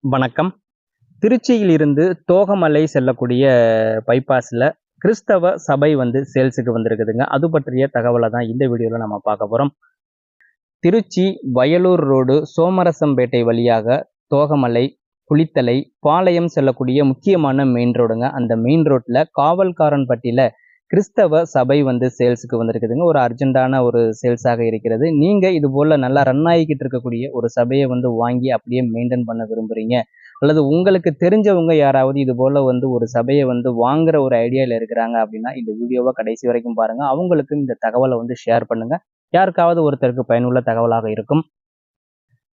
வணக்கம். திருச்சியிலிருந்து தோகமலை செல்லக்கூடிய பைபாஸ்ல கிறிஸ்தவ சபை சேல்ஸுக்கு வந்திருக்குதுங்க. அது பற்றிய தகவல தான் இந்த வீடியோல நம்ம பார்க்க போறோம். திருச்சி வயலூர் ரோடு சோமரசம்பேட்டை வழியாக தோகமலை, குளித்தலை, பாளையம் செல்லக்கூடிய முக்கியமான மெயின் ரோடுங்க. அந்த மெயின் ரோட்ல காவல்காரன்பட்டியில கிறிஸ்தவ சபை சேல்ஸுக்கு வந்திருக்குதுங்க. ஒரு அர்ஜென்ட்டான ஒரு சேல்ஸாக இருக்கிறது. நீங்க இது போல நல்லா ரன் ஆகிக்கிட்டு இருக்கக்கூடிய ஒரு சபைய வாங்கி அப்படியே மெயின்டெயின் பண்ண விரும்புறீங்க. அல்லது உங்களுக்கு தெரிஞ்சவங்க யாராவது இது போல ஒரு சபைய வாங்குற ஒரு ஐடியால இருக்கிறாங்க அப்படின்னா, இந்த வீடியோவ கடைசி வரைக்கும் பாருங்க. அவங்களுக்கும் இந்த தகவல ஷேர் பண்ணுங்க. யாருக்காவது ஒருத்தருக்கு பயனுள்ள தகவலாக இருக்கும்.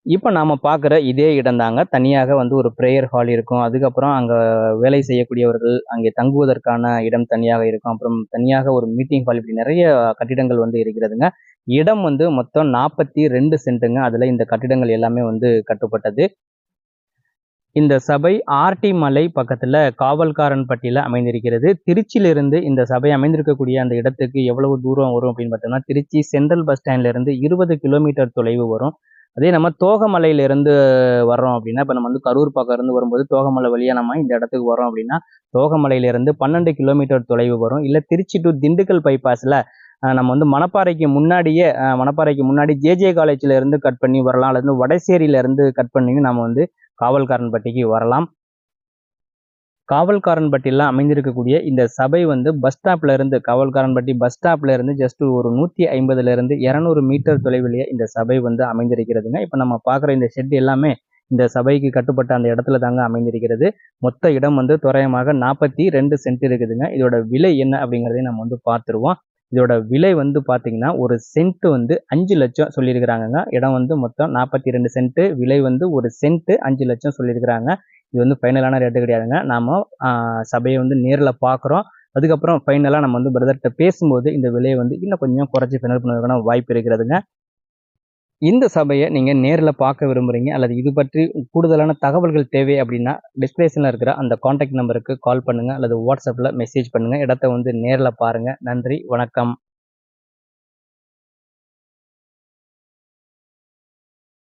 இப்ப நாம பார்க்குற இதே இடம் தாங்க. தனியாக ஒரு பிரேயர் ஹால் இருக்கும். அதுக்கப்புறம் அங்க வேலை செய்யக்கூடியவர்கள் அங்கே தங்குவதற்கான இடம் தனியாக இருக்கும். அப்புறம் தனியாக ஒரு மீட்டிங் ஹால் இப்படி நிறைய கட்டிடங்கள் இருக்கிறதுங்க. இடம் மொத்தம் 42 சென்ட்டுங்க. அதுல இந்த கட்டிடங்கள் எல்லாமே கட்டப்பட்டது. இந்த சபை ஆர்டி மலை பக்கத்துல காவல்காரன்பட்டியில அமைந்திருக்கிறது. திருச்சியிலிருந்து இந்த சபை அமைந்திருக்கக்கூடிய அந்த இடத்துக்கு எவ்வளவு தூரம் வரும் அப்படின்னு பார்த்தோம்னா, திருச்சி சென்ட்ரல் பஸ் ஸ்டாண்ட்ல இருந்து 20 கிலோமீட்டர் தொலைவு வரும். அதே நம்ம தோகமலையில இருந்து வர்றோம் அப்படின்னா, இப்ப நம்ம கரூர் பக்கம் இருந்து வரும்போது தோகமலை வழியா நம்ம இந்த இடத்துக்கு வரோம் அப்படின்னா, தோகமலையில இருந்து 12 கிலோமீட்டர் தொலைவு வரும். இல்ல திருச்சி டு திண்டுக்கல் பைபாஸ்ல நம்ம மணப்பாறைக்கு முன்னாடி ஜேஜே காலேஜ்ல இருந்து கட் பண்ணி வரலாம். அல்லது வடசேரியில இருந்து கட் பண்ணியும் நம்ம காவல்காரன்பட்டிக்கு வரலாம். காவல்காரன்பட்டியில அமைந்திருக்கக்கூடிய இந்த சபை பஸ் ஸ்டாப்ல இருந்து காவல்காரன்பட்டி பஸ் ஸ்டாப்ல இருந்து ஜஸ்ட் ஒரு 150ல இருந்து 200 மீட்டர் தொலைவிலேயே இந்த சபை அமைந்திருக்கிறதுங்க. இப்ப நம்ம பார்க்குற இந்த ஷெட் எல்லாமே இந்த சபைக்கு கட்டுப்பட்ட அந்த இடத்துல தாங்க அமைந்திருக்கிறது. மொத்த இடம் தோராயமாக 42 சென்ட் இருக்குதுங்க. இதோட விலை என்ன அப்படிங்கிறதையும் நம்ம பார்த்துருவோம். இதோட விலை பார்த்தீங்கன்னா, ஒரு சென்ட் 5 லட்சம் சொல்லியிருக்கிறாங்கங்க. இடம் மொத்தம் 42 சென்ட். விலை ஒரு சென்ட் 5 லட்சம் சொல்லியிருக்கிறாங்க. இது ஃபைனலான ரேட்டு கிடையாதுங்க. நாம சபையை நேர்ல பார்க்குறோம். அதுக்கப்புறம் ஃபைனலா நம்ம பிரதர்கிட்ட பேசும்போது இந்த விலையை இன்னும் கொஞ்சம் குறைச்சி ஃபைனல் பண்ணுவதற்கான வாய்ப்பு இருக்கிறதுங்க. இந்த சபையை நீங்க நேர்ல பார்க்க விரும்புறீங்க அல்லது இது பற்றி கூடுதலான தகவல்கள் தேவை அப்படின்னா, டிஸ்கிரிப்ஷன்ல இருக்கிற அந்த கான்டாக்ட் நம்பருக்கு கால் பண்ணுங்க அல்லது வாட்ஸ்அப்ல மெசேஜ் பண்ணுங்க. இடத்தை நேர்ல பாருங்க. நன்றி, வணக்கம்.